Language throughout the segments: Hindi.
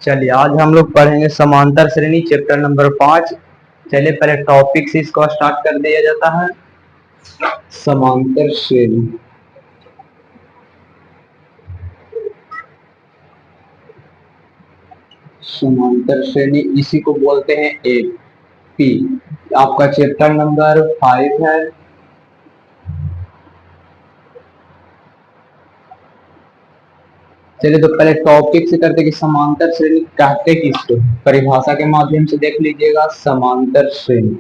चलिए आज हम लोग पढ़ेंगे समांतर श्रेणी चैप्टर नंबर 5। चलिए पहले टॉपिक से इसको स्टार्ट कर दिया जाता है। समांतर श्रेणी, समांतर श्रेणी इसी को बोलते हैं एपी। आपका चैप्टर नंबर 5 है। चलिए तो पहले टॉपिक से करते कि समांतर श्रेणी कहते किसको, परिभाषा के माध्यम से देख लीजिएगा। समांतर श्रेणी,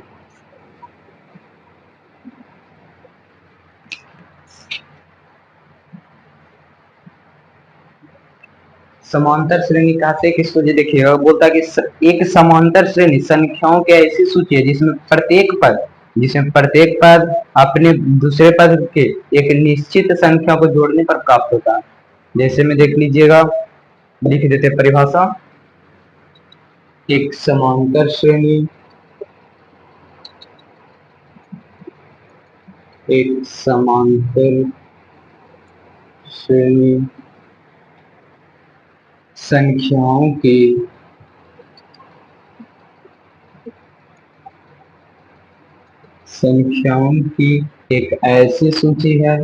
समांतर श्रेणी कहते किसको जी, देखिएगा बोलता कि एक समांतर श्रेणी संख्याओं की ऐसी सूची है जिसमें प्रत्येक पद अपने दूसरे पद के एक निश्चित संख्या को जोड़ने पर प्राप्त होता है। जैसे में देख लीजिएगा, लिख देते परिभाषा। एक समांतर श्रेणी संख्याओं की एक ऐसी सूची है,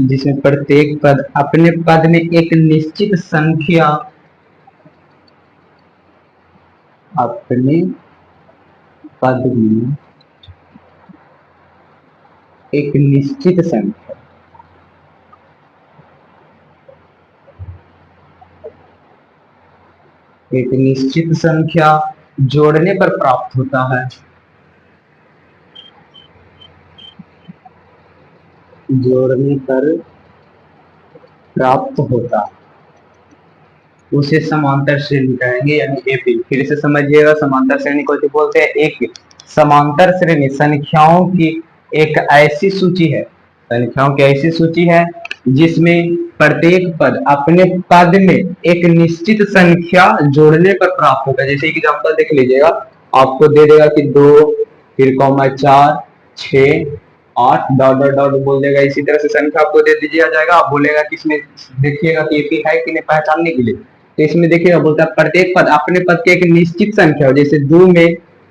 जिसमें प्रत्येक पद अपने पद में एक निश्चित संख्या जोड़ने पर प्राप्त होता है। उसे समांतर श्रेणी कहेंगे, यानी एपी। फिर से समझिएगा, समांतर श्रेणी को जो बोलते हैं एक समांतर श्रेणी संख्याओं की एक ऐसी सूची है जिसमें प्रत्येक पद अपने पद में एक निश्चित संख्या जोड़ने पर प्राप्त होता है। जैसे एग्जांपल देख लीजिएगा, आपको दे देगा कि 2 फिर कॉमा 4 6 8 डॉट डॉट डॉट बोल देगा। इसी तरह से संख्या आपको दे दिया जाएगा, आप बोलेगा कि इसमें देखिएगा कि एपी है कि नहीं पहचानने के लिए। तो इसमें देखिएगा बोलता है प्रत्येक पद अपने पद के एक निश्चित संख्या, जैसे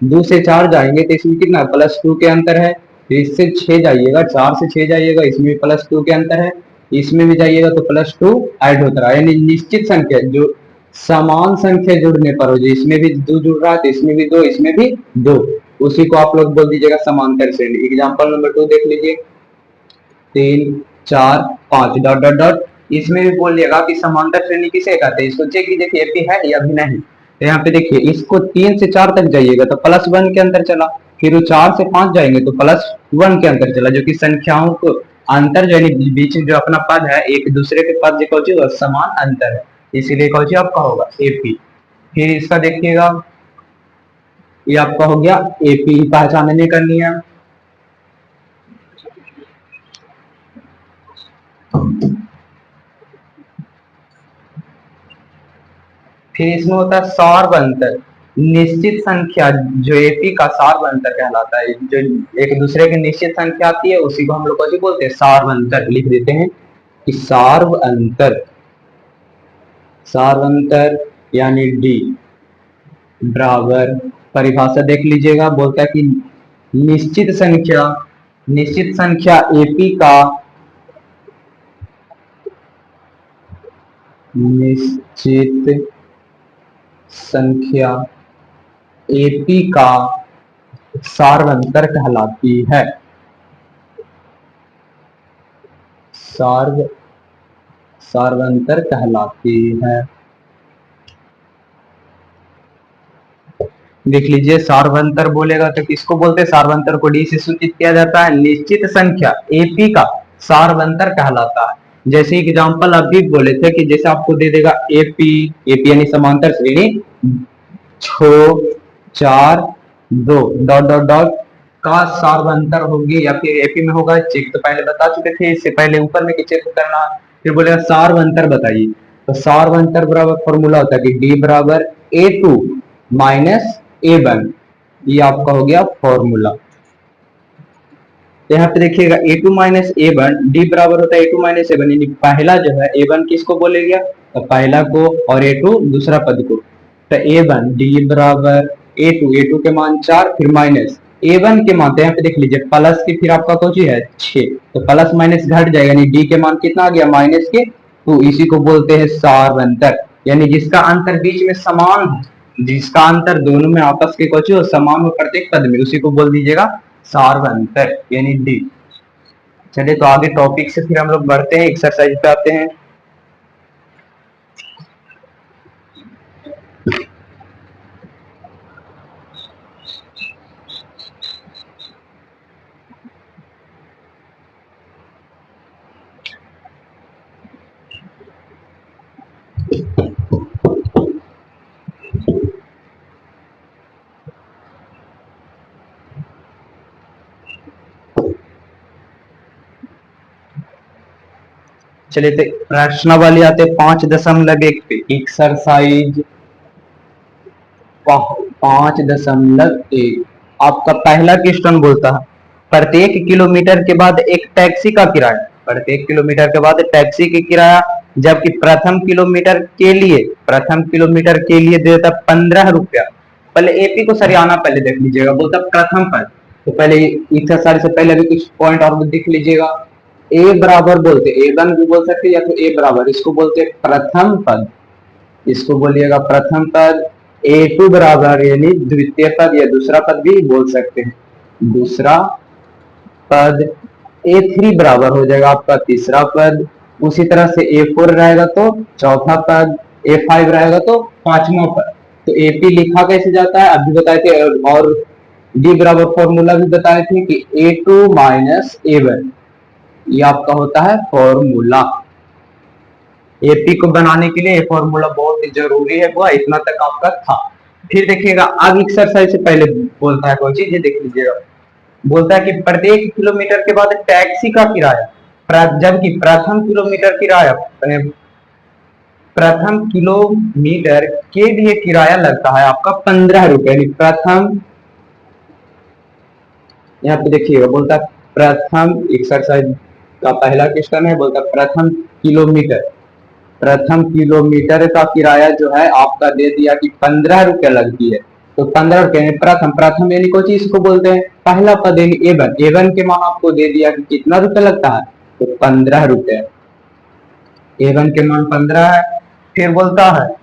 2 से 4 जाएंगे तो इसमें कितना +2 के अंतर है। इससे 6 जाइएगा, 4 से 6 जाइएगा, इसमें भी +2 के अंतर है। इसमें भी जाइएगा तो +2 ऐड होता रहा, यानी निश्चित संख्या जो समान संख्या जुड़ने पर हो, जो इसमें भी 2 जुड़ रहा है तो इसमें भी 2, इसमें भी 2, उसी को आप लोग बोल दीजिएगा समांतर श्रेणी। एग्जांपल नंबर 2 देख लीजिए, 3 4 5 डॉट डॉट डॉट। इसमें भी बोलिएगा कि समांतर श्रेणी किसे कहते हैं, इसको चेक कीजिए कि एपी है या भी नहीं। तो यहाँ पे देखिए, इसको 3 से 4 तक जाइएगा तो +1 के अंतर चला, फिर वो 4 से 5 जाएंगे तो +1 के अंतर चला, जो कि संख्याओं को अंतर जो बीच में जो अपना पद है एक दूसरे के पद जो समान अंतर है, इसीलिए कौन आपका होगा एपी। फिर इसका देखिएगा, ये आपका हो गया एपी, पहचानने का नियम। फिर इसमें होता है सार्वंतर, निश्चित संख्या जो एपी का सार्वंतर कहलाता है। जो एक दूसरे की निश्चित संख्या आती है उसी को हम लोग को बोलते हैं सार्वंतर। लिख देते हैं कि सार्वंतर यानी डी बराबर, परिभाषा देख लीजिएगा, बोलता है कि निश्चित संख्या एपी का सार्वंतर कहलाती है। सार्वंतर कहलाती है। देख लीजिए, सार्वंतर बोलेगा तो किसको बोलते हैं, सार्वंतर को डी से सूचित किया जाता है। निश्चित संख्या एपी का सार्वंतर कहलाता है। जैसे एग्जांपल अभी बोले थे कि जैसे आपको दे देगा एपी यानी समांतर श्रेणी 6 4 2 डॉट डॉट डॉट का सार्वंतर होगी या फिर एपी में होगा चेक, तो पहले बता चुके थे, इससे पहले ऊपर में चेक करना। फिर बोलेगा सार्वंतर बताइए, तो सार्वंतर बराबर फॉर्मूला होता है कि डी बराबर A2 माइनस A1, ये आपका हो गया फॉर्मूला। यहाँ पे देखिएगा A2 माइनस A1, डी बराबर होता है A2 माइनस A1, यानी पहला जो है A1 किसको बोले गया, तो पहला को, और A2 दूसरा पद को। तो A1 डी बराबर A2 के मान 4, फिर माइनस A1 के मान, तो यहाँ पे देख लीजिए प्लस की फिर आपका कौन सी है 6, तो प्लस माइनस घट जाएगा, यानी डी के मान कितना आ गया माइनस के 2, इसी को बोलते हैं सार्वंतर, यानी जिसका अंतर बीच में समान हो, जिसका अंतर दोनों में आपस के कुछ हो समान हो प्रत्येक पद में, उसी को बोल दीजिएगा सार्वंतर यानी डी। चलिए तो आगे टॉपिक से फिर हम लोग बढ़ते हैं, एक्सरसाइज पे आते हैं। चलिए तो प्रश्नावली आते 5.1 पे, एक्सरसाइज 5.1। आपका पहला क्वेश्चन बोलता है प्रत्येक किलोमीटर के बाद एक टैक्सी का किराया, प्रत्येक किलोमीटर के बाद टैक्सी की किराया, जबकि प्रथम किलोमीटर के लिए देता 15 रुपया। पहले एपी को सरियाना पहले देख लीजिएगा, बोलता प्रथम पद, तो पहले एक्सरसाइज से पहले भी कुछ पॉइंट और देख लीजिएगा। ए बराबर बोलते, A1 भी बोल सकते या तो ए बराबर, इसको बोलते प्रथम पद, इसको बोलिएगा प्रथम पद। A2 बराबर यानी द्वितीय पद या दूसरा पद भी बोल सकते हैं, दूसरा पद। A3 बराबर हो जाएगा आपका तीसरा पद, उसी तरह से A4 रहेगा तो चौथा पद, A5 रहेगा तो पांचवा पद। तो AP लिखा कैसे जाता है अभी बताए थे, और D बराबर फॉर्मूला भी बताए थे कि A2 माइनस A1, ये आपका होता है फॉर्मूला। एपी को बनाने के लिए ये फॉर्मूला बहुत ही जरूरी है, वो इतना तक आपका था। फिर देखिएगा अब एक्सरसाइज से पहले बोलता है कोई चीज, ये देख लीजिएगा, बोलता है कि प्रत्येक किलोमीटर के बाद टैक्सी का किराया, जबकि प्रथम किलोमीटर के लिए किराया लगता है आपका 15 रुपए, प्रथम, यहाँ पे देखिएगा बोलता है प्रथम, एक्सरसाइज का पहला क्वेश्चन है, बोलता प्रथम किलोमीटर का किराया जो है आपका दे दिया कि 15 रुपया लगती है, तो 15 रुपये प्रथम यानी कोई चीज को बोलते हैं पहला पद यानी A1 के मान आपको दे दिया कि कितना रुपया लगता है, तो 15 रुपया, A1 के मान 15 है। फिर बोलता है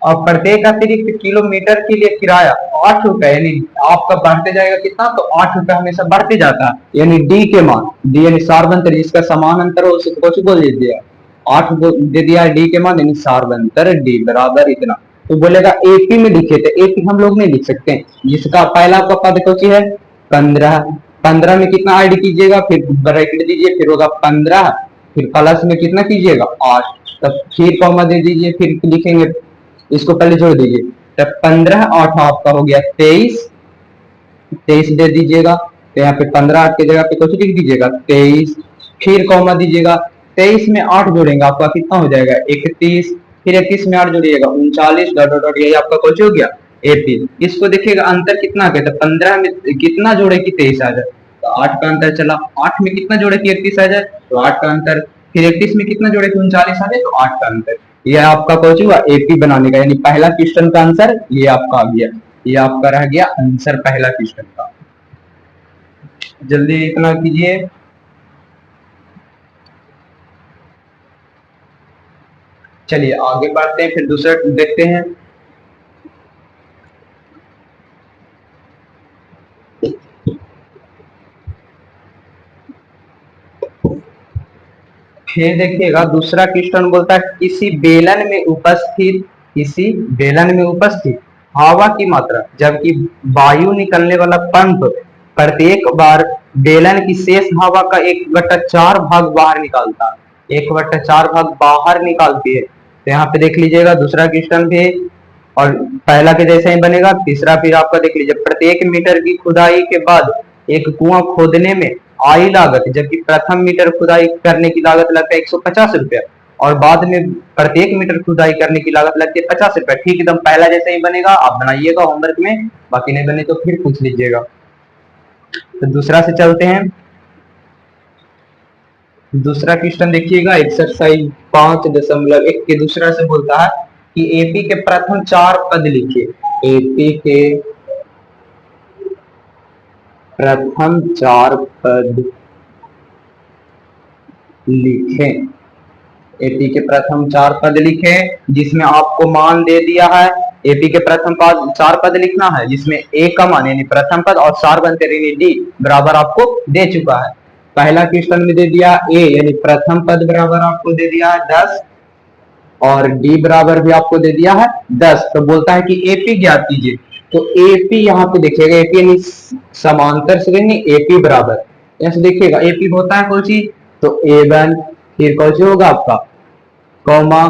और प्रत्येक अतिरिक्त किलोमीटर के लिए किराया 8 रुपए, यानी आपका बढ़ते जाएगा कितना, तो 8 रुपए हमेशा बढ़ते जाता है, यानी डी के मान, डी यानी सार्वंतर, जिसका समान अंतर हो उसे कुछ बोल दीजिए, 8 दे दिया डी के मान यानी सार्वंतर डी बराबर इतना। तो बोलेगा एपी में लिखे, तो एपी हम लोग नहीं लिख सकते, जिसका पहला आपका पद कौन सी है 15, 15 में कितना ऐड कीजिएगा, फिर ब्रैकेट दीजिए, फिर होगा 15, फिर प्लस में कितना कीजिएगा 8, तब फिर कॉमा दे दीजिए, फिर लिखेंगे, इसको पहले जोड़ दीजिए, तब 15 8 आपका हो गया 23, 23 दे दीजिएगा, तो यहाँ पे 15 8 की जगह पे कुछ लिख दीजिएगा 23, फिर कॉमा दीजिएगा, 23 में 8 जोड़ेंगे आपका कितना हो जाएगा 31, फिर 31 में 8 जोड़िएगा 39, डॉट डॉट डॉट, यही आपका कुछ हो गया एपी। इसको देखिएगा अंतर कितना कहता है, 15 में कितना जोड़े कि 23 आ जाए, तो 8 का अंतर चला, 8 में कितना जोड़े कि 31 आ जाए, तो 8 का अंतर, फिर 31 में कितना जोड़े कि 39 आ जाए, तो 8 का अंतर। यह आपका कुछ हुआ एपी बनाने का, यानी पहला क्वेश्चन का आंसर ये आपका आ गया, ये आपका रह गया आंसर पहला क्वेश्चन का। जल्दी इतना कीजिए। चलिए आगे बढ़ते हैं, फिर दूसरा देखते हैं। फिर देखिएगा दूसरा क्वेश्चन बोलता है किसी बेलन में उपस्थित हवा की मात्रा, जबकि वायु निकलने वाला पंप प्रत्येक बार बेलन की शेष हवा का 1/4 भाग बाहर निकालता है, 1/4 भाग बाहर निकालती है। तो यहाँ पे देख लीजिएगा दूसरा क्वेश्चन भी, और पहला के जैसे ही बनेगा, तीसरा फिर आपका देख लीजिए प्रत्येक मीटर की खुदाई के बाद एक कुआं खोदने में आई लागत, जबकि प्रथम मीटर खुदाई करने की लागत लगता है 150 रुपया, और बाद में प्रत्येक मीटर खुदाई करने की लागत लगती है 50 रुपया। ठीक एकदम पहला जैसे ही बनेगा, आप बनाइएगा होमवर्क में, बाकी नहीं बने तो फिर पूछ लीजिएगा। तो दूसरा से चलते हैं। दूसरा क्वेश्चन देखिएगा, एक्सरसाइज 5.1 के दूसरा से बोलता है कि एपी के प्रथम 4 पद लिखिए। एपी के प्रथम 4 पद लिखें। एपी के प्रथम 4 पद लिखें, जिसमें आपको मान दे दिया है। एपी के प्रथम पद 4 पद लिखना है, जिसमें ए का मान यानी प्रथम पद और सार्वंतर यानी डी बराबर आपको दे चुका है। पहला क्वेश्चन में दे दिया ए यानी प्रथम पद बराबर आपको दे दिया है 10, और डी बराबर भी आपको दे दिया है 10। तो बोलता है कि एपी ज्ञात कीजिए। तो एपी यहाँ पे देखिएगा, एपी यानी समांतर श्रेणी, एपी बराबर ऐसे देखिएगा एपी होता है कौन सी, तो A1, फिर कौन सी होगा आपका कॉमा,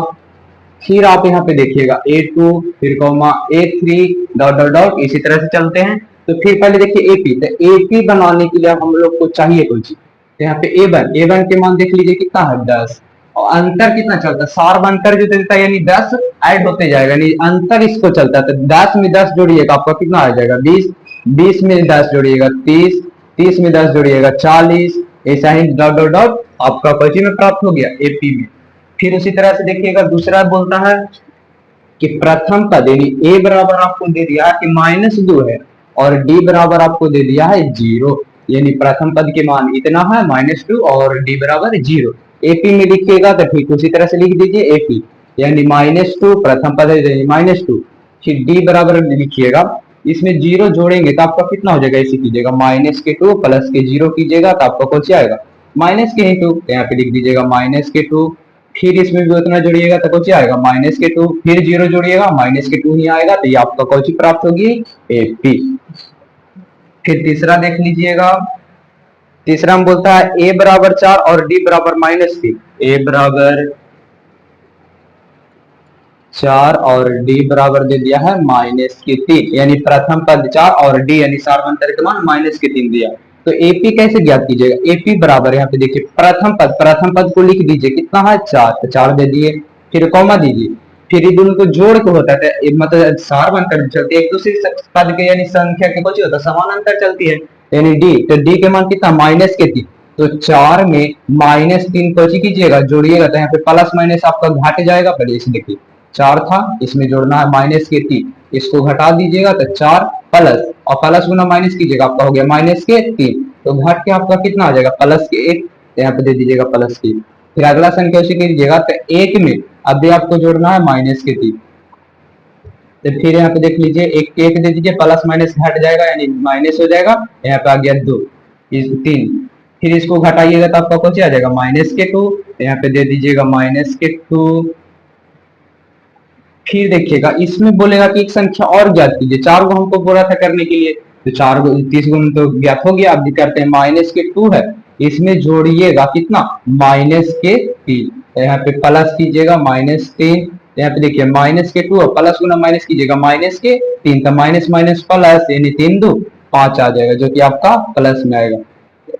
फिर आप यहाँ पे देखिएगा A2, फिर comma A3 dot dot dot, इसी तरह से चलते हैं। तो फिर पहले देखिए एपी, तो एपी बनाने के लिए हम लोग को चाहिए कौन सी, तो यहाँ पे A1 के मान देख लीजिए कितना है 10, और अंतर कितना चलता है, सार्व अंतर जो देता है यानी 10 ऐड होते जाएगा, यानी अंतर इसको चलता है। तो 10 में 10 जोड़िएगा आपका कितना आ जाएगा 20, 20 में 10 जोड़िएगा 30, 30 में 10 जोड़िएगा 40, ऐसा ही डॉट डॉट डॉट आपका क्वेश्चन में प्राप्त हो गया एपी में। फिर उसी तरह से देखिएगा दूसरा बोलता है कि प्रथम पद यानी ए बराबर आपको दे दिया है कि -2 है, और डी बराबर आपको दे दिया है 0, यानी प्रथम पद के मान इतना है -2 और डी बराबर 0। एपी में लिखिएगा तो ठीक उसी तरह से लिख दीजिए एपी यानी -2, प्रथम पद है -2, फिर डी बराबर लिखिएगा, इसमें 0 जोड़ेंगे तो आपका कितना हो जाएगा, ऐसे कीजिएगा -2 प्लस के 0 कीजिएगा तो आपका कौन सा आएगा -2, यहाँ पे लिख दीजिएगा -2, फिर इसमें भी उतना जोड़िएगा तो कौन आएगा -2, फिर 0 जोड़िएगा -2 ही आएगा, तो ये आपका कौन सी प्राप्त होगी एपी। फिर तीसरा देख लीजिएगा, तीसरा में बोलता है ए बराबर 4 और डी बराबर -3। ए बराबर 4 और डी बराबर दे दिया है -3, यानी प्रथम पद 4 और डी यानी सार्वंतर के मान -3 दिया। तो एपी कैसे ज्ञात कीजिएगा, एपी बराबर यहाँ पे देखिए प्रथम पद को लिख दीजिए कितना है 4, तो 4 दे दिए, फिर कॉमा दीजिए, फिर ये दोनों को जोड़ के होता है मतलब सार्वंतर चलती है, एक दूसरे पद के यानी संख्या के कुछ होता है समानांतर चलती है, यानी डी, तो डी के मान कितना -3, तो 4 में -3 को कीजिएगा जोड़िएगा, तो यहाँ पे प्लस माइनस आपका घट जाएगा। पहले इसे देखिए 4 था, इसमें जोड़ना है -3, इसको घटा दीजिएगा तो 4 प्लस, और प्लस गुना माइनस कीजिएगा आपका हो गया -3, तो घट के आपका कितना आ जाएगा +1, यहाँ पे दे दीजिएगा +3। फिर अगला संख्या उसे कीजिएगा तो 1 में अब भी आपको जोड़ना है -3, तो फिर यहाँ पे देख लीजिए एक दे दीजिए, प्लस माइनस घट जाएगा यानी माइनस हो जाएगा, यहाँ पे आ गया 2, 3, फिर इसको घटाइएगा तो आपका कौन आ जाएगा -2, यहाँ पे दे दीजिएगा -2। फिर देखिएगा इसमें बोलेगा कि एक संख्या और ज्ञात कीजिए, 4 को हमको बोला था करने के लिए, तो 4 को 30 गुण तो ज्ञात हो गया, अब भी करते हैं -2 है, इसमें जोड़िएगा कितना -3, यहाँ पे प्लस कीजिएगा -3, यहाँ पे देखिए -2 और प्लस गुना माइनस कीजिएगा -3, तो माइनस माइनस प्लस यानी 3 2 5 आ जाएगा, जो कि आपका प्लस में आएगा,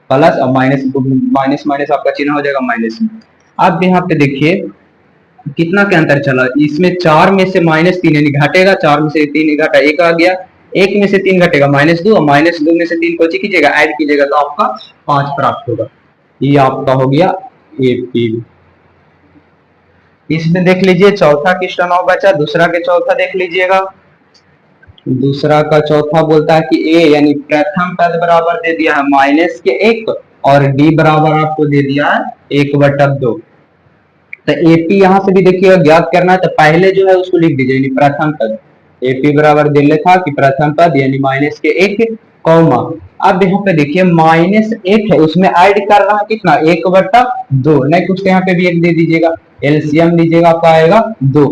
प्लस और माइनस माइनस माइनस आपका चिन्ह हो जाएगा माइनस में। अब यहाँ पे देखिए कितना के अंतर चला, इसमें 4 में से -3 यानी घटेगा, 4 में से 3 घटा 1 आ गया, 1 में से 3 घटेगा -2, और -2 में से 3 को कीजिएगा ऐड कीजिएगा तो आपका 5 प्राप्त होगा। ये आपका हो गया एपी। इसमें देख लीजिए चौथा क्वेश्चन और बचा, दूसरा के चौथा देख लीजिएगा। दूसरा का चौथा बोलता है कि ए यानी प्रथम पद बराबर दे दिया है -1 और डी बराबर आपको दे दिया है 1/2। तो एपी यहाँ से भी देखिएगा ज्ञात करना है, तो पहले जो है उसको लिख दीजिए यानी प्रथम पद, एपी बराबर दिल था कि प्रथम पद यानी -1 कॉमा, अब यहाँ पे देखिए -1 है, उसमें ऐड कर रहा है कितना 1/2, नहीं कुछ यहाँ पे भी 1 दे दीजिएगा, एलसीएम लीजिएगा आपका आएगा 2,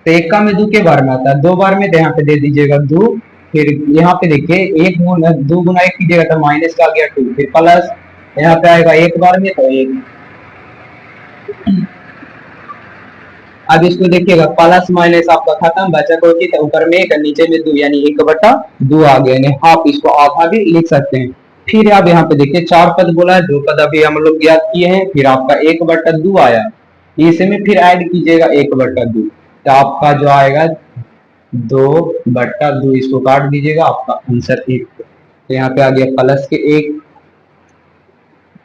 तो 1 का में 2 के बार में आता है, 2 बार में, तो यहाँ पे दे दीजिएगा 2, फिर यहाँ पे देखिए 2 गुना 1 कीजिएगा तो माइनस का आ गया 2, फिर प्लस यहाँ पे आएगा 1 बार में तो 1। अब इसको देखिएगा प्लस माइनस आपका खत्म, बचा कोई की, तो ऊपर में 1 नीचे में 2 यानी 1/2 आ गया, यानी हाफ, इसको आधा भी लिख सकते हैं। फिर आप यहाँ पे देखिए 4 पद बोला है, 2 पद अभी हम लोग ज्ञात किए हैं, फिर आपका 1/2 आया, इसमें फिर ऐड कीजिएगा 1/2, तो आपका जो आएगा 2/2, इसको काट दीजिएगा, आपका आंसर 1। तो यहाँ पे आ गया प्लस के 1।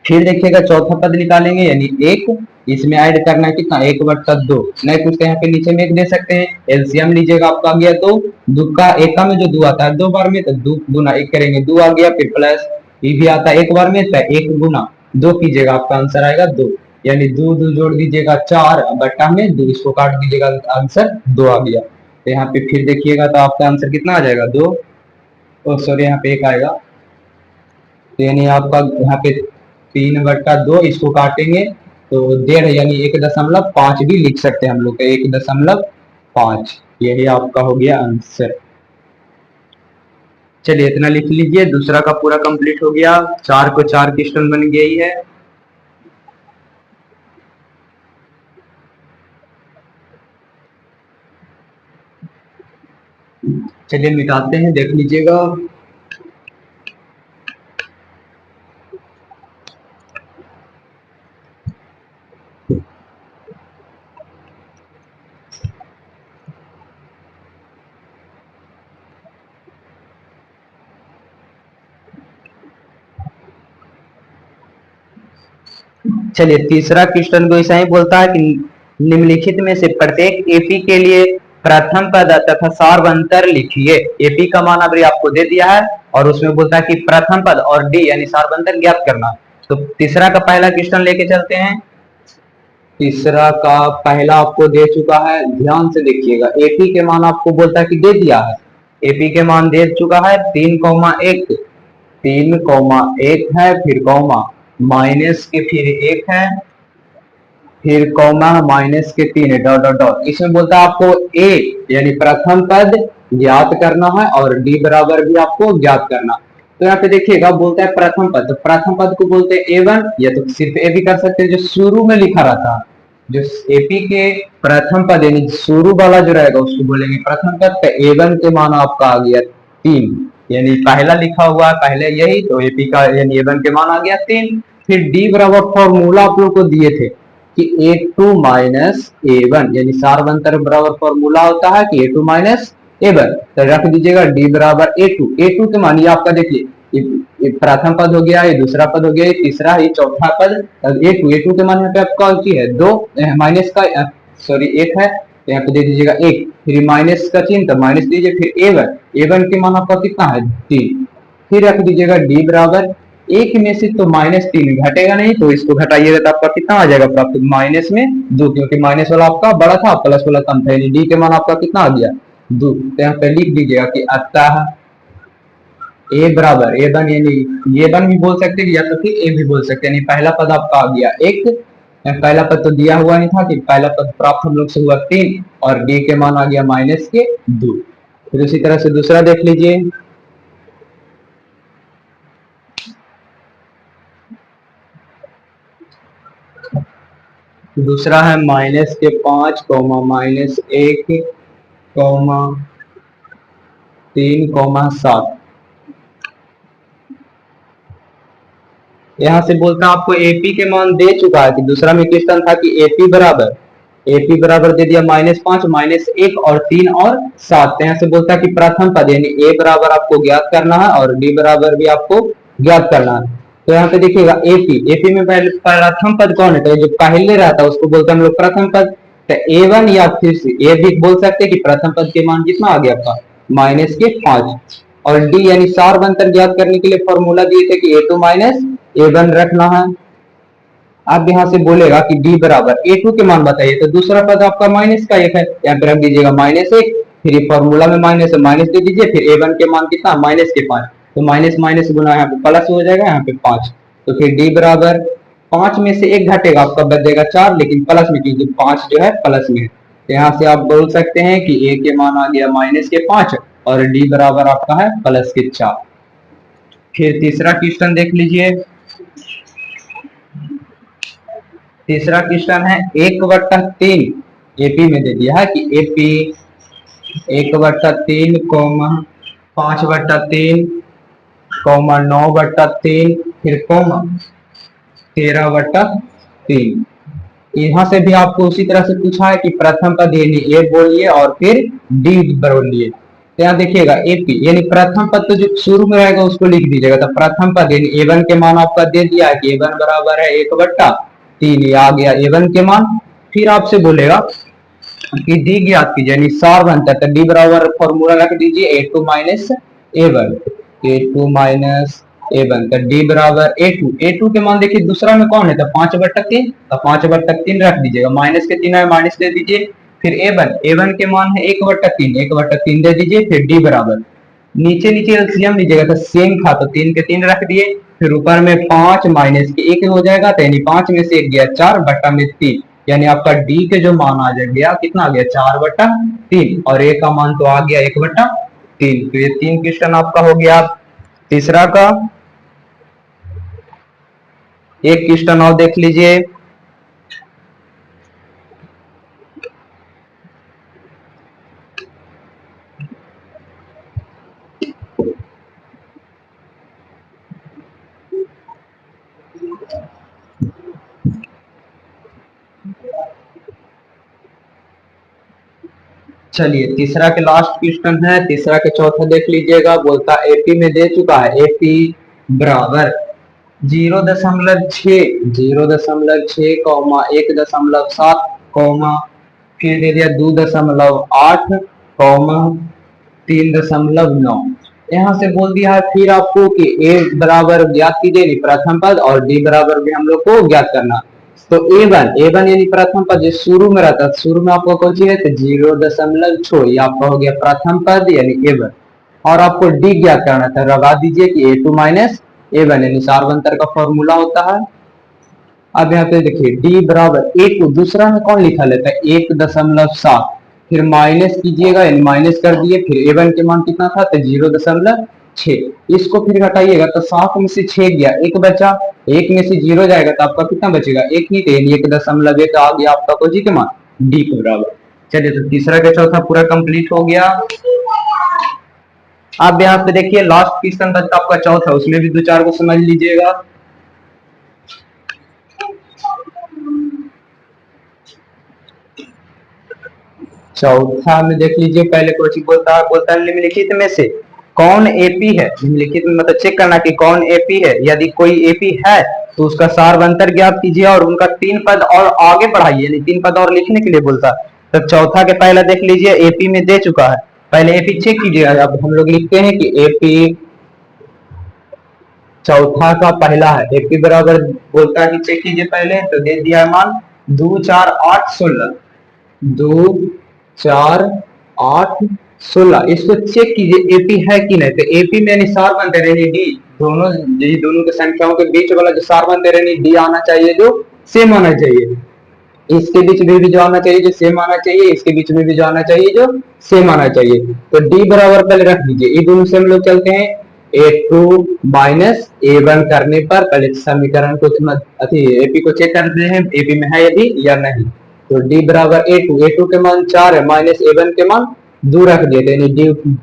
फिर देखिएगा चौथा पद निकालेंगे यानी 1, इसमें ऐड करना है कितना 1/2, नहीं कुछ तो यहाँ पे नीचे में 1 दे सकते हैं, एलसीएम लीजिएगा, आपका आ गया 2, दो का एक में जो 2 आता है 2 बार में, तो 2 गुना 1 करेंगे 2 आ गया, फिर प्लस ये भी आता है 1 बार में, तो 1 गुना 2 कीजिएगा, आपका आंसर आएगा 2, यानी 2 2 जोड़ दीजिएगा 4 बटा में 2, इसको काट दीजिएगा, आंसर 2 आ गया। तो यहाँ पे फिर देखिएगा तो आपका आंसर कितना आ जाएगा 2, ओ सॉरी यहाँ पे 1 आएगा, तो यानी आपका यहाँ पे 3/2, इसको काटेंगे तो 1.5 यानी 1.5 भी लिख सकते हैं हम लोग, 1.5, यही आपका हो गया आंसर। चलिए इतना लिख लीजिए, दूसरा का पूरा कंप्लीट हो गया, 4 को 4 क्वेश्चन बन गई है। चलिए मिटाते हैं, देख लीजिएगा। चलिए तीसरा क्वेश्चन को ऐसा ही बोलता है कि निम्नलिखित में से प्रत्येक एपी के लिए प्रथम पद तथा सार्वंतर लिखिए। एपी का मान अभी आपको दे दिया है और उसमें बोलता है कि प्रथम पद और डी यानी सार्वंतर ज्ञात करना। तो तीसरा का पहला क्वेश्चन लेके चलते हैं। तीसरा का पहला आपको दे चुका है, ध्यान से देखिएगा। एपी के मान आपको बोलता है कि दे दिया है, एपी के मान दे चुका है 3,1, 3,1 है, फिर कॉमा माइनस के फिर 1 है, फिर कॉमा माइनस के 3 है, डॉट डॉट डॉट। इसमें बोलता है आपको ए यानी प्रथम पद ज्ञात करना है और डी बराबर भी आपको ज्ञात करना। तो यहाँ पे देखिएगा बोलता है प्रथम पद, तो प्रथम पद को बोलते हैं A1, या तो सिर्फ ए भी कर सकते हैं, जो शुरू में लिखा रहता है, जो एपी के प्रथम पद यानी शुरू वाला जो रहेगा उसको बोलेंगे प्रथम पद। तो A1 के मान आपका आ गया 3, यानी पहला लिखा हुआ है पहले यही, तो एपी का यानी A1 के मान आ गया 3। फिर डी बराबर फॉर्मूला आप लोग को दिए थे कि A2 माइनस A1, यानी सार्वंतर बराबर फॉर्मूला होता है कि A2 माइनस A1, तो रख दीजिएगा D बराबर A2। A2 के मान ये आपका देखिए, ये प्रथम पद हो गया, ये दूसरा पद हो गया, ये तीसरा, ये चौथा पद। A2 के मान यहाँ पे आपका की है 2, माइनस का सॉरी 1 है, तो यहाँ पे दे दीजिएगा 1, फिर माइनस का चिन्ह तो माइनस दीजिए, फिर A1 के मान आपका कितना है 3, फिर रख दीजिएगा D बराबर, एक में से तो -3 घटेगा नहीं, तो इसको घटाइएगा तो आपका कितना आ जाएगा प्राप्त माइनस में 2, क्योंकि माइनस वाला आपका बड़ा था प्लस वाला कम था, यानी डी के मान आपका कितना आ गया 2। तो यहाँ पे लिख दीजिएगा कि अतः ए बराबर A1, यानी A1 भी बोल सकते हैं या तो फिर ए भी बोल सकते हैं, यानी पहला पद आपका आ गया 1, पहला पद तो दिया हुआ नहीं था कि पहला पद प्राप्त हम लोग से हुआ 3 और डी के मान आ गया -2। फिर उसी तरह से दूसरा देख लीजिए। दूसरा है -5, -1, 3, 7। यहाँ से बोलता है आपको एपी के मान दे चुका है कि दूसरा में क्वेश्चन था कि एपी बराबर दे दिया -5, -1 और 3 और 7। यहाँ से बोलता है कि प्रथम पद यानी ए बराबर आपको ज्ञात करना है और डी बराबर भी आपको ज्ञात करना है। तो यहाँ पे देखिएगा एपी में पहले प्रथम पद कौन है, तो जो पहले रहता है उसको बोलते हैं हम लोग प्रथम पद। तो A1 या फिर से ए भी बोल सकते हैं कि प्रथम पद के मान कितना आ गया आपका -5, और डी यानी सार्वंतर ज्ञात करने के लिए फॉर्मूला दिए थे कि A2 माइनस A1 रखना है। अब यहाँ से बोलेगा कि D बराबर A2 के मान बताइए, तो दूसरा पद आपका माइनस का 1 है, यहाँ पे रख दीजिएगा -1, फिर ये फॉर्मूला में माइनस है माइनस दे दीजिए, फिर A1 के मान कितना -5, तो माइनस माइनस गुना यहाँ पे प्लस हो जाएगा, यहाँ पे 5, तो फिर D बराबर 5 में से 1 घटेगा आपका बचेगा 4, लेकिन प्लस में क्योंकि 5 जो है प्लस में, तो यहाँ से आप बोल सकते हैं कि A के मान आ गया -5 और D बराबर आपका है +4। फिर तीसरा क्वेश्चन देख लीजिए। तीसरा क्वेश्चन है 1/3, एपी में दे दिया है कि एपी 1/3, 5/3, कॉमा 9/3, फिर कॉमा 13/3। यहाँ से भी आपको उसी तरह से पूछा है कि प्रथम पद यानी ए बोलिए और फिर डी बोलिए। तो यहाँ देखिएगा एपी यानी प्रथम पद तो जो शुरू में रहेगा उसको लिख दीजिएगा। तो प्रथम पद यानी ए1 के मान आपका दे दिया है कि ए1 बराबर है 1/3, ये आ गया ए1 के मान। फिर आपसे बोलेगा कि डी ज्ञात कीजिए यानी सार बनता है। तो डी बराबर फॉर्मूला रख दीजिए A2 minus A1, A2 minus A1. तो डी बराबर ए2, ए2 के मान देखिए दूसरा में कौन है तो 5/3, तो 5/3 रख दीजिएगा, माइनस के 3 है माइनस दे दीजिए। फिर ए1, ए1 के मान है 1/3, 1/3 दे दीजिए। फिर डी बराबर नीचे नीचे एलसीएम लीजिएगा तो सेम था तो 3 के 3 रख दिए। फिर ऊपर में 5 माइनस के 1 हो जाएगा, तो यानी 5 में से 1 गया 4/3, यानी आपका डी के जो मान आ गया कितना आ गया 4/3, और ए का मान तो आ गया 1/3। तो ये 3 क्वेश्चन आपका हो गया। तीसरा का एक क्वेश्चन और देख लीजिए। चलिए तीसरा के लास्ट क्वेश्चन है, तीसरा के चौथा देख लीजिएगा। बोलता एपी में दे चुका है एपी बराबर 0.6, 0.6 कौमा 1.7 कौमा फिर दे दिया 2.8 कौमा 3.9। यहाँ से बोल दिया है फिर आपको कि ए बराबर ज्ञात कीजिए प्रथम पद और डी बराबर भी हम लोग को ज्ञात करना। तो ए वन यानी प्रथम पद जो शुरू में रहता है, शुरू में आपको कौन सी है तो 0.6, ये आपका हो गया प्रथम पद यानी ए1। और आपको डी ज्ञात करना था, लगा दीजिए कि ए2 माइनस ए1 यानी सार्वंतर का फॉर्मूला होता है। अब यहाँ पे देखिए डी बराबर ए2 दूसरा में कौन लिखा लेता है 1.7, फिर माइनस कीजिएगा यानी माइनस कर दिए। फिर ए1 के मान कितना था तो 0.6, इसको फिर घटाइएगा तो 7 में से 6 गया, एक बचा, एक में से 0 जाएगा तो आपका कितना बचेगा एक ही, तो 1.1 आ गया आपका को जी के मान डी के बराबर। चलिए तो तीसरा का चौथा पूरा कंप्लीट हो गया। अब यहाँ पे देखिए लास्ट क्वेश्चन बचता आपका चौथा, उसमें भी 2-4 को समझ लीजिएगा। चौथा में देख लीजिए पहले क्वेश्चन बोलता है निम्नलिखित में से कौन एपी है। निम्नलिखित में मतलब चेक करना कि कौन एपी है, यदि कोई एपी है तो उसका सार्वंतर ज्ञात कीजिए और उनका 3 पद और आगे बढ़ाइए, यानी 3 पद और लिखने के लिए बोलता। तब चौथा के पहला देख लीजिए एपी में दे चुका है, पहले एपी चेक कीजिएगा। अब हम लोग लिखते हैं कि एपी चौथा का पहला है, एपी बराबर बोलता है कि चेक कीजिए पहले, तो दे दिया है मान 2 4 8 16, 2 4 8 16। इसको चेक कीजिए एपी है कि नहीं। तो एपी में निसार बनते रहे डी, दोनों के संख्याओं के बीच वाला जो सार बनते रहे डी आना चाहिए जो सेम आना चाहिए, इसके बीच में भी जो आना चाहिए जो सेम आना चाहिए, इसके बीच में भी जो आना चाहिए जो सेम आना चाहिए। तो डी बराबर पहले रख दीजिए, ये दोनों से हम लोग चलते हैं ए2 माइनस ए1 करने पर पहले समीकरण को एपी को चेक करते हैं एपी में है यदि या नहीं। तो डी बराबर ए2, ए2 के मान 4 है माइनस ए1 के मान 2 रख दिए थे,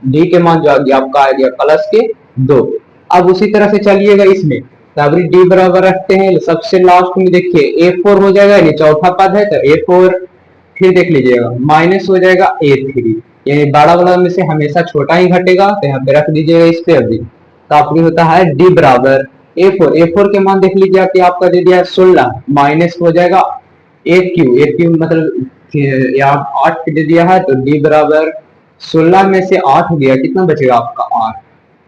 डी के मान जो आ गया आपका आ गया प्लस के 2। अब उसी तरह से चलिएगा इसमें, तब डी बराबर रखते हैं सबसे लास्ट में देखिए ए4 हो जाएगा, यानी चौथा पद है तो ए4, फिर देख लीजिएगा माइनस हो जाएगा ए3, यानी बड़ा वाला में से हमेशा छोटा ही घटेगा, तो यहाँ पे रख दीजिएगा इस पे अभी। तो आपकी होता है डी बराबर ए4, ए4 के मान देख लीजिए कि आपका दे दिया 16 माइनस हो जाएगा ए क्यू मतलब 8 दे दिया है, तो डी बराबर 16 में से 8 हो गया, कितना बचेगा आपका 8।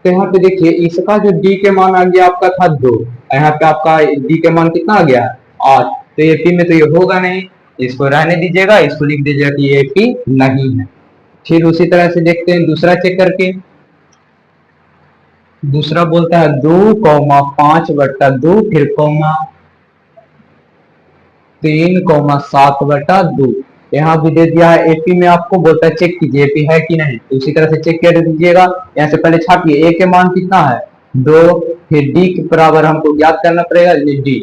तो यहाँ पे देखिए इसका जो डी के मान आ गया आपका था 2, यहाँ पे आपका डी के मान कितना आ गया 8। तो ये पी में तो ये होगा नहीं, इसको रहने दीजिएगा, इसको लिख दीजिएगा कि ये पी नहीं है। फिर उसी तरह से देखते हैं दूसरा चेक करके। दूसरा बोलता है 2,5/2 फिर कौमा 3,7/2। यहाँ भी दे दिया है एपी में, आपको बोलता है चेक कीजिए एपी है कि नहीं, तो उसी तरह से चेक कर दीजिएगा। यहाँ से पहले छापिए ए के मान कितना है 2, फिर डी के बराबर हमको ज्ञात करना पड़ेगा डी,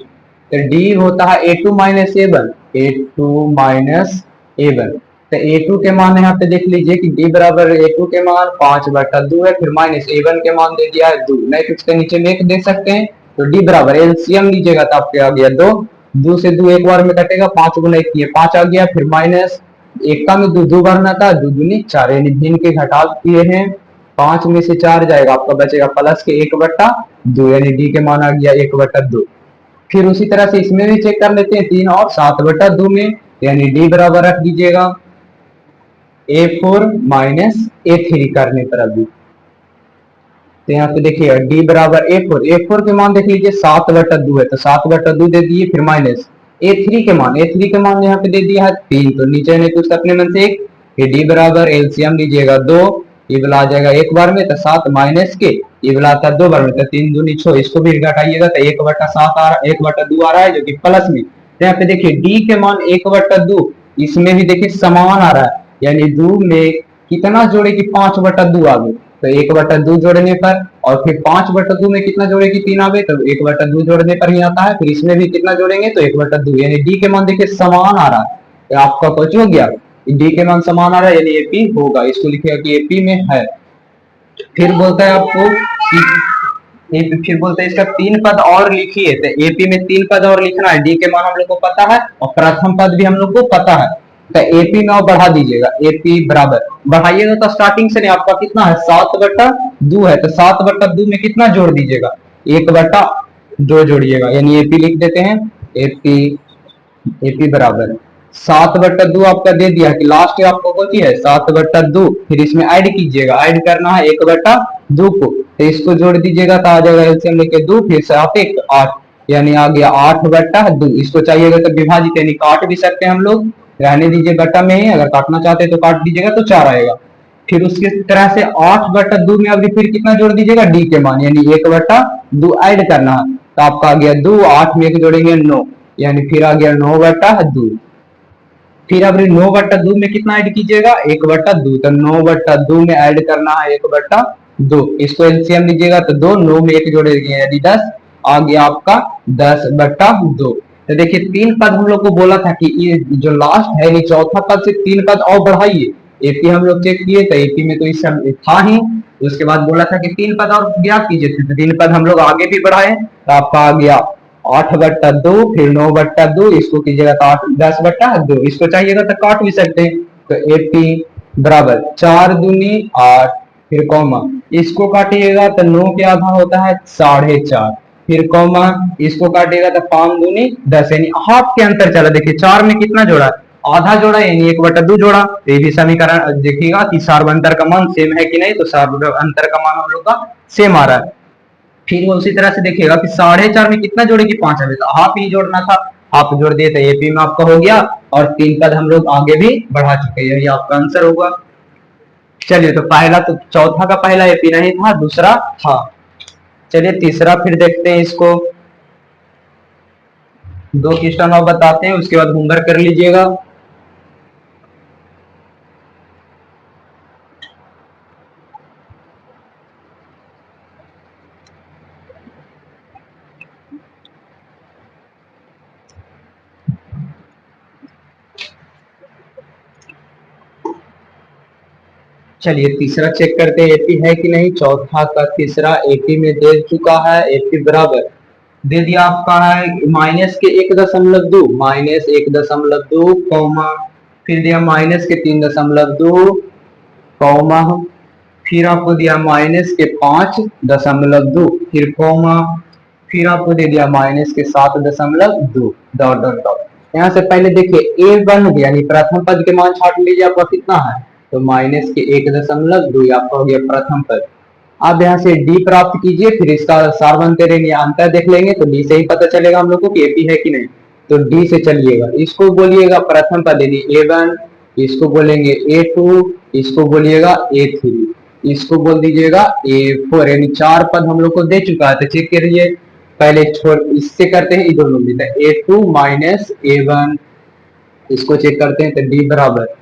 तो डी होता है A2 minus A1, A2 minus A1. तो A2 के मान यहाँ पे देख लीजिए कि D बराबर A2 के मान 5/2 है, फिर माइनस A1 के मान दे दिया है 2, नहीं तो उसके नीचे में 1 दे सकते हैं। तो D बराबर एलसीएम लीजिएगा तो आपके आ गया 2, 2 से 2 एक बार में कटेगा, 5 गुना 1 किए 5 आ गया, फिर माइनस 1 का में 2 2 बार ना था, 2 दूनी 4 यानी भिन्न के घटाव किए हैं, 5 में से 4 जाएगा, आपका बचेगा प्लस के 1/2 यानी D के मान आ गया 1/2। फिर उसी तरह से इसमें भी चेक कर लेते हैं 3 और 7/2 में, यानी D बराबर रख दीजिएगा A4 माइनस A3 करने पर अभी। तो यहाँ पे देखिए D बराबर A4 के मान देख लीजिए 7/2 है, तो 7/2 दे दिए, फिर माइनस A3 के मान यहाँ पे दे दिया है 3, तो नीचे नहीं कुछ अपने मन से 1, फिर D बराबर एलसीएम लीजिएगा 2, ये वाला आ जाएगा एक बार में, तो 7 माइनस के ये वाला आता है 2 बार में, तो 3 दूनी 6, इसको भी घटाइएगा तो 1/7 आ रहा 1/2 आ रहा है जो कि प्लस में। तो यहाँ पे देखिए D के मान 1/2, इसमें भी देखिए समान आ रहा है, यानी 2 में कितना जोड़े कि 5/2 आ गए, तो 1/2 जोड़ने पर, और फिर 5/2 में कितना जोड़े कि 3 आ गए, तो 1/2 जोड़ने पर ही आता है, फिर इसमें भी कितना जोड़ेंगे तो 1/2, यानी डी के मान देखिए समान आ रहा है, तो आपका कुछ हो गया, डी के मान समान आ रहा है यानी एपी होगा, इसको लिखिएगा कि एपी में है। फिर बोलता है आपको फिर बोलते हैं इसका 3 पद और लिखिए, तो एपी में 3 पद और लिखना है, डी के मान हम लोग को पता है और प्रथम पद भी हम लोग को पता है, तो एपी में बढ़ा दीजिएगा, एपी बराबर बढ़ाइएगा तो स्टार्टिंग से नहीं आपका कितना है 7/2 है, तो 7/2 में कितना जोड़ दीजिएगा 1/2 जोड़िएगा, यानी एपी लिख देते हैं, एपी एपी बराबर 7/2 आपका दे दिया कि लास्ट में आपको कौन सी है 7/2, फिर इसमें ऐड कीजिएगा, ऐड करना है 1/2 को, तो इसको जोड़ दीजिएगा तो आ जाएगा एलसीएम लेके 2, फिर 7 1 8, यानी आ गया 8/2, इसको चाहिएगा तो विभाजित यानी काट भी सकते हैं हम लोग, रहने दीजिए बट्टा में ही, अगर काटना चाहते हैं तो काट दीजिएगा तो 4 आएगा। फिर उसके तरह से 8/2 में अभी फिर कितना जोड़ दीजिएगा डी के मान, यानी 1/2 ऐड करना है, तो आपका आ गया 2, 8 में 1 जोड़ेंगे 9, यानी फिर आ गया 9/2, फिर अब 9/2 में कितना ऐड कीजिएगा 1/2, तो 9/2 में ऐड करना है 1/2, इसको एलसीएम लीजिएगा तो 2, 9 में 1 जोड़ेंगे यानी 10, आ गया आपका 10/2। तो देखिए 3 पद हम लोग को बोला था कि ये जो लास्ट है ये चौथा पद से 3 पद और बढ़ाइए, एपी हम लोग चेक किए तो एपी में तो इस था ही, उसके बाद बोला था कि 3 पद और ज्ञात कीजिए, तो 3 पद हम लोग आगे भी बढ़ाए, तो आपका आ गया 8/2, फिर 9/2, इसको कीजिएगा तो 10/2, इसको चाहिएगा तो काट भी सकते हैं, तो एपी बराबर 4 दूनी 8, फिर कॉमा इसको काटिएगा तो 9 के आधा होता है 4.5, फिर कॉमा इसको काटिएगा तो 5 दूनी 10, यानी हाफ के अंतर चला, देखिए 4 में कितना जोड़ा आधा जोड़ा यानी 1/2 जोड़ा, तो ये भी समीकरण देखिएगा कि सार्वंतर का मान सेम है कि नहीं, तो सार्वंतर का मान हम लोग का सेम आ रहा है। फिर वो उसी तरह से देखिएगा कि 4.5 में कितना जोड़े कि 5 आवे, तो हाफ ही जोड़ना था, हाफ जोड़ दिए तो एपी में आपका हो गया, और 3 पद हम लोग आगे भी बढ़ा चुके हैं, यही आपका आंसर होगा। चलिए तो पहला तो चौथा का पहला एपी नहीं था, दूसरा था। चलिए तीसरा फिर देखते हैं इसको, 2 क्वेश्चन और बताते हैं, उसके बाद होमवर्क कर लीजिएगा। चलिए तीसरा चेक करते हैं एपी है कि नहीं, चौथा का तीसरा एपी में दे चुका है, एपी बराबर दे दिया आपका है माइनस के 1.2, माइनस 1.2 कॉमा, फिर दिया माइनस के 3.2 कॉमा, फिर आपको दिया माइनस के 5.2, फिर कॉमा, फिर आपको दे दिया माइनस के 7.2, डॉट डॉट डॉट। यहाँ से पहले देखिए ए बन गया यानी प्रथम पद के मान छाट लीजिए, आपका कितना है तो माइनस के 1.2 आपका हो गया प्रथम पद। अब यहाँ से डी प्राप्त कीजिए, फिर इसका सार्वंतरीण या अंतर देख लेंगे तो डी से ही पता चलेगा हम लोग को कि एपी है कि नहीं, तो डी से चलिएगा, इसको बोलिएगा प्रथम पद यानी A1, इसको बोलेंगे A2, इसको बोलिएगा A3, इसको बोल दीजिएगा A4, यानी 4 पद हम लोग को दे चुका है, तो चेक करिए पहले छोड़ इससे करते हैं इधर लोग देता है A2 माइनस A1, इसको चेक करते हैं तो डी बराबर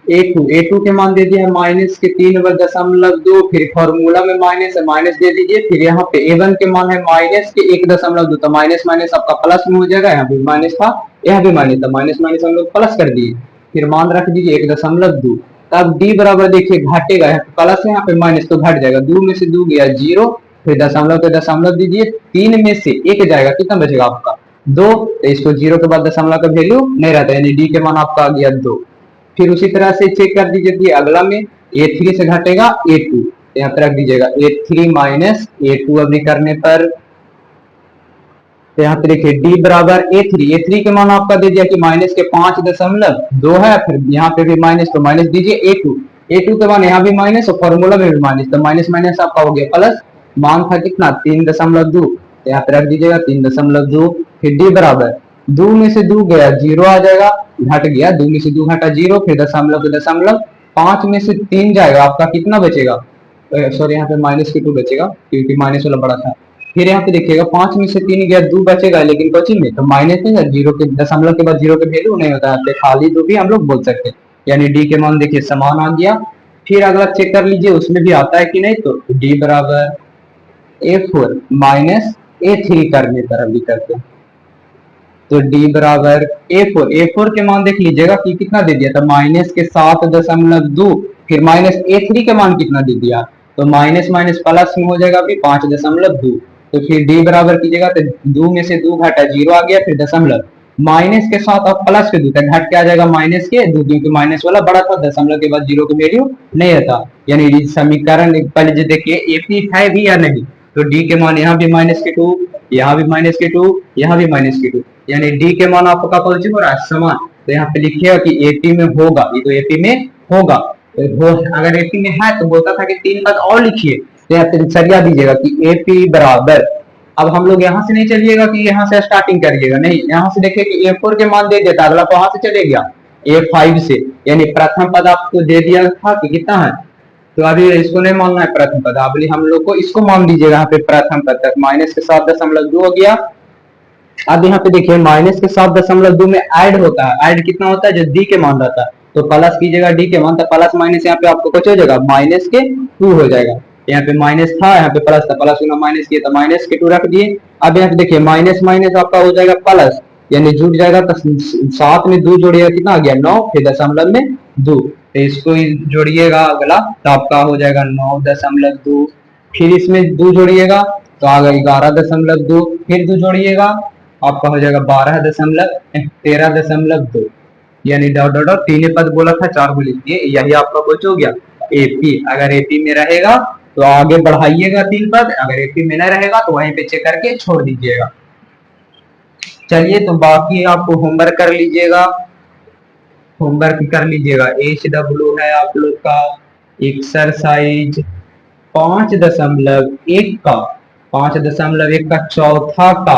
A2 के मान दे दिए है माइनस के 3.2, फिर फॉर्मूला में माइनस है माइनस दे दीजिए, फिर यहाँ पे A1 के मान है माइनस के 1.2, तो माइनस माइनस आपका प्लस में हो जाएगा, यहाँ भी माइनस था यहाँ भी माइनस था, माइनस माइनस हम लोग प्लस कर दिए, फिर मान रख दीजिए 1.2। तब डी बराबर देखिए घटेगा, प्लस है यहाँ पे माइनस तो घट जाएगा, 2 में से 2 गया 0, फिर दशमलव पे दशमलव दीजिए, 3 में से 1 जाएगा, कितना बचेगा आपका 2, तो इसको 0 के बाद दशमलव का वैल्यू नहीं रहता, यानी डी के मान आपका आ गया 2। फिर उसी तरह से चेक कर दीजिए कि अगला में A3 से घटेगा A2, यहाँ पे रख दीजिएगा A3 माइनस A2 अभी करने पर, तो यहाँ पे देखिए डी बराबर A3 के मान आपका दे दिया कि माइनस के 5.2 है, फिर यहाँ पे भी माइनस, तो माइनस दीजिए A2 के मान यहाँ भी माइनस और फॉर्मूला में भी माइनस, तो माइनस माइनस आपका हो गया प्लस, मान था कितना 3.2, तो यहाँ पे रख दीजिएगा 3.2। फिर डी बराबर 2 में से 2 गया 0 आ जाएगा, घट गया, 2 में से 2 घटा 0, फिर दशमलव पे दशमलव, 5 में से 3 जाएगा, आपका कितना बचेगा, सॉरी यहाँ पे माइनस के 2 बचेगा क्योंकि माइनस वाला बड़ा था। फिर यहाँ पे देखिएगा 5 में से 3 गया 2 बचेगा, लेकिन कोचिंग में तो माइनस है, जीरो के दशमलव के बाद 0 के वैल्यू नहीं होता है, खाली 2 भी हम लोग बोल सकते हैं, यानी डी के मान देखिए समान आ गया। फिर अगला चेक कर लीजिए उसमें भी आता है कि नहीं, तो डी बराबर A4 माइनस A3 करने पर अभी करते हैं, तो डी बराबर A4 के मान देख लीजिएगा कि कितना दे दिया था, माइनस के 7.2, फिर माइनस A3 के मान कितना दे दिया, तो माइनस माइनस प्लस में हो जाएगा अभी 5.2, तो फिर डी बराबर कीजिएगा तो 2 में से 2 घटा 0 आ गया, फिर दशमलव, माइनस के साथ अब प्लस के 2 तक घट के आ जाएगा माइनस के 2, क्योंकि माइनस वाला बड़ा था, दशमलव के बाद 0 की वैल्यू नहीं रहता, यानी समीकरण पहले देखिए AP है भी या नहीं, तो डी के मान यहाँ भी माइनस के 2, यहाँ भी माइनस के 2, यहाँ भी माइनस के 2, यानी डी के मान आपका पॉजिटिव हो रहा है समान, तो यहाँ पे लिखिएगा कि AP में होगा, ये तो AP में होगा, अगर AP में है तो बोलता था कि 3 पद और लिखिए, तो यहाँ पे सरिया दीजिएगा कि AP बराबर, अब हम लोग यहाँ से नहीं चलिएगा कि यहाँ से स्टार्टिंग करिएगा, नहीं, यहाँ से देखिए कि A4 के मान दे देता, अगला कहाँ से चले गया A5 से, यानी प्रथम पद आपको दे दिया था कि कितना है, तो अभी इसको नहीं मानना है प्रथम पद, अभी हम लोग को इसको मान दीजिएगा, यहाँ पे प्रथम पद तक माइनस के 7.2 हो गया। अब यहाँ पे देखिए माइनस के 7.2 में ऐड होता है, ऐड कितना होता है जो डी के मान रहता है, तो प्लस कीजिएगा डी के मान, तो प्लस माइनस यहाँ पे आपको कुछ हो जाएगा माइनस के 2 हो जाएगा, यहाँ पे माइनस था, यहाँ पे प्लस था, प्लस गुना माइनस किया तो माइनस के 2 रख दिए। अब यहाँ पे देखिए माइनस माइनस आपका हो जाएगा प्लस, यानी जुड़ जाएगा, तो 7 में 2 जोड़िएगा कितना आ गया 9, फिर दशमलव में 2, तो इसको जोड़िएगा अगला, तो आपका हो जाएगा 9.2, फिर इसमें 2 जोड़िएगा तो आ गया 11.2, फिर 2 जोड़िएगा आपका हो जाएगा 13.2, यानी डॉट डॉट डॉट 3 पद बोला था 4 को लिखिए, यही आपका कुछ हो गया AP। अगर AP में रहेगा तो आगे बढ़ाइएगा 3 पद, अगर AP में नहीं रहेगा तो वहीं पे चेक करके छोड़ दीजिएगा। चलिए तो बाकी आपको होमवर्क कर लीजिएगा, होमवर्क कर लीजिएगा, HW है आप लोग का एक्सरसाइज 5.1 का, 5.1 का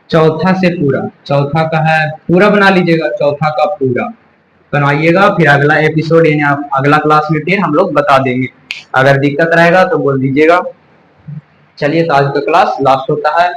चौथा से पूरा, चौथा का है पूरा बना लीजिएगा, चौथा का पूरा बनाइएगा, फिर अगला एपिसोड यानी आप अगला क्लास में फिर हम लोग बता देंगे, अगर दिक्कत रहेगा तो बोल दीजिएगा। चलिए तो आज का क्लास लास्ट होता है।